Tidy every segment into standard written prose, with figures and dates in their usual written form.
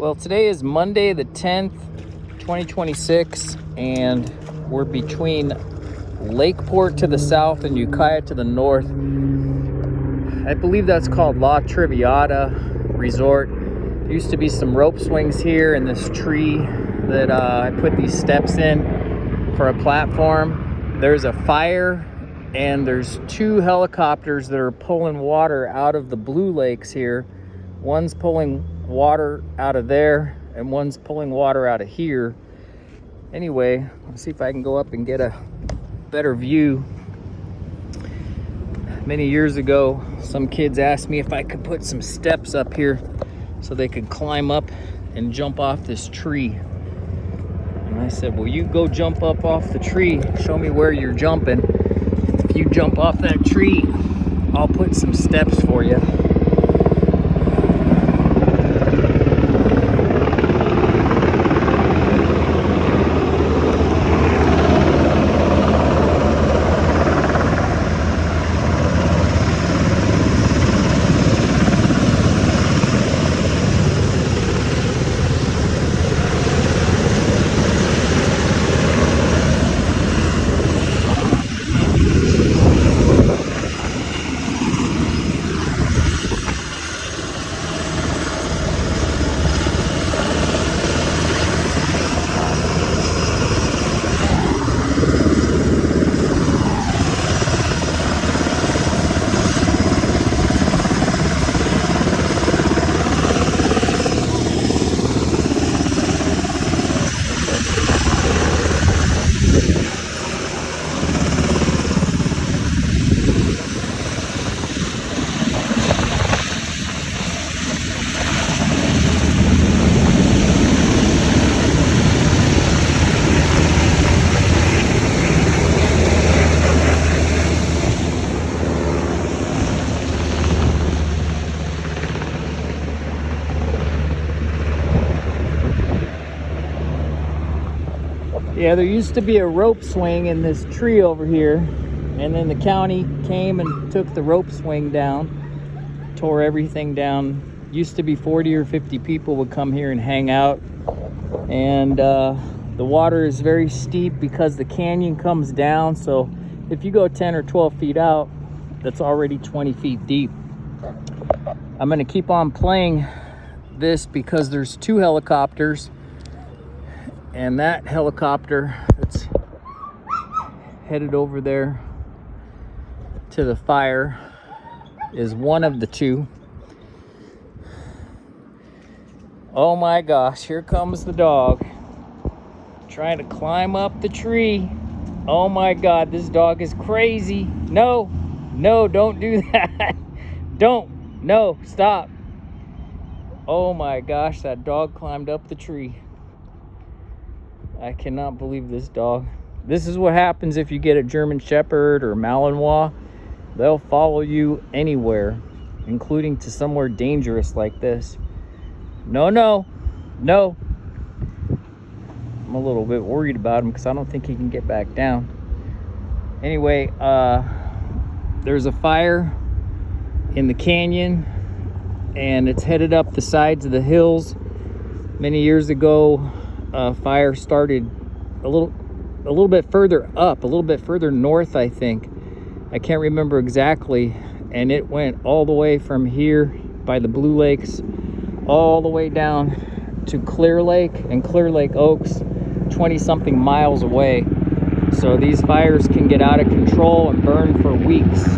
Well, today is Monday the 10th, 2026, and we're between Lakeport to the south and Ukiah to the north. I believe that's called La Triviata Resort. There used to be some rope swings here and this tree that I put these steps in for a platform. There's a fire and there's two helicopters that are pulling water out of the Blue Lakes here. One's pulling water out of there and one's pulling water out of here. Anyway, let's see if I can go up and get a better view. Many years ago, some kids asked me if I could put some steps up here so they could climb up and jump off this tree. And I said, well, you go jump up off the tree, show me where you're jumping. If you jump off that tree, I'll put some steps for you. Yeah, there used to be a rope swing in this tree over here, and then the county came and took the rope swing down, tore everything down. Used to be 40 or 50 people would come here and hang out, and the water is very steep because the canyon comes down, so if you go 10 or 12 feet out, that's already 20 feet deep. I'm going to keep on playing this because there's two helicopters, and that helicopter that's headed over there to the fire is one of the two. Oh my gosh, here comes the dog trying to climb up the tree. Oh my God, this dog is crazy. No, don't do that. No, stop. Oh my gosh, that dog climbed up the tree. I cannot believe this dog. This is what happens if you get a German Shepherd or Malinois. They'll follow you anywhere, including to somewhere dangerous like this. No. I'm a little bit worried about him because I don't think he can get back down. Anyway, there's a fire in the canyon, and it's headed up the sides of the hills. Many years ago, fire started a little bit further up, a little bit further north, I think. I can't remember exactly, and it went all the way from here by the Blue Lakes all the way down to Clear Lake and Clear Lake Oaks, 20 something miles away. So these fires can get out of control and burn for weeks.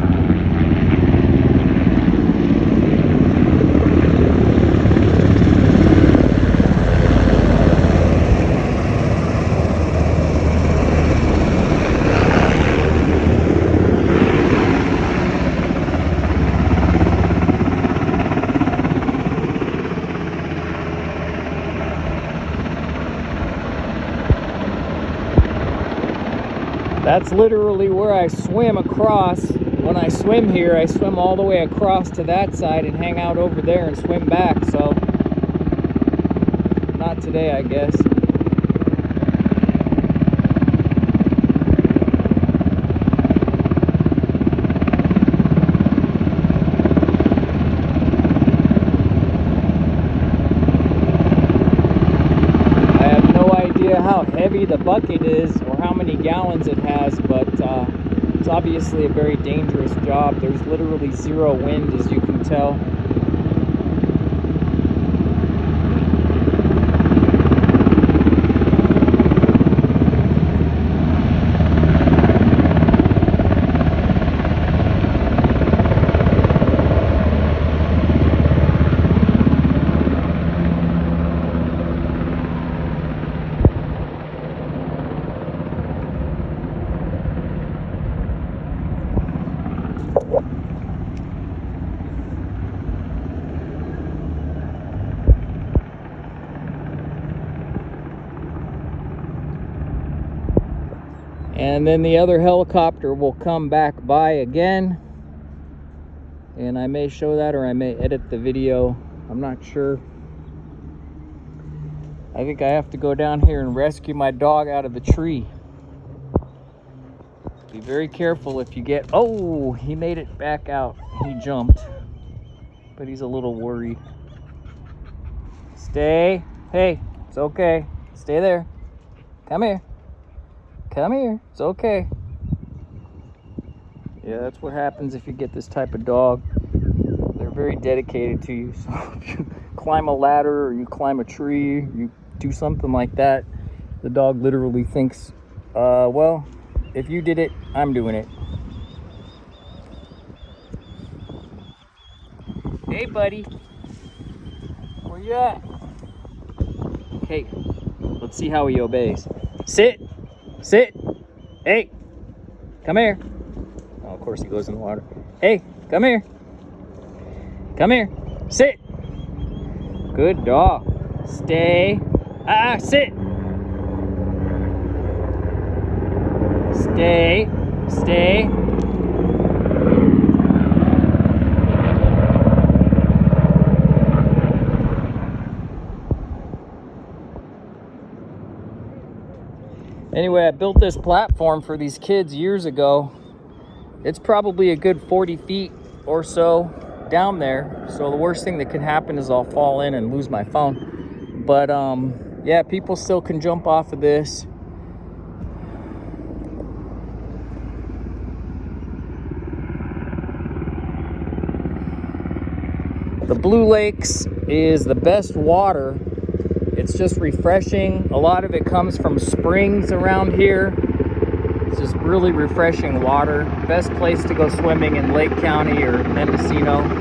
That's literally where I swim across. When I swim here, I swim all the way across to that side and hang out over there and swim back. So, not today, I guess. how heavy the bucket is or how many gallons it has, but it's obviously a very dangerous job. There's literally zero wind, as you can tell. And then the other helicopter will come back by again, and I may show that, or I may edit the video. I'm not sure. I think I have to go down here and rescue my dog out of the tree. Be very careful if you get... Oh, he made it back out. He jumped, but he's a little worried. Stay. Hey, it's okay. Stay there. Come here. Come here. It's okay. Yeah, that's what happens if you get this type of dog. They're very dedicated to you. So if you climb a ladder or you climb a tree, you do something like that, the dog literally thinks, well, if you did it, I'm doing it. Hey, buddy. Where you at? Okay, let's see how he obeys. Sit. Sit. Hey, come here. Oh, of course he goes in the water. Hey, come here. Come here. Sit. Good dog. Stay. Sit. Stay. Stay. Anyway, I built this platform for these kids years ago. It's probably a good 40 feet or so down there. So the worst thing that could happen is I'll fall in and lose my phone. But yeah, people still can jump off of this. The Blue Lakes is the best water. It's just refreshing. A lot of it comes from springs around here. It's just really refreshing water. Best place to go swimming in Lake County or Mendocino.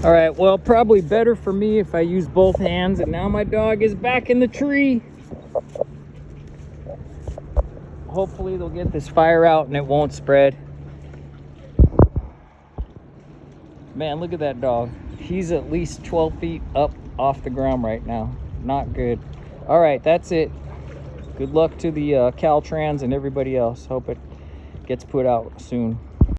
All right, well, probably better for me if I use both hands, and now my dog is back in the tree. Hopefully they'll get this fire out and it won't spread. Man, look at that dog. He's at least 12 feet up off the ground right now. Not good. All right, that's it. Good luck to the Caltrans and everybody else. Hope it gets put out soon.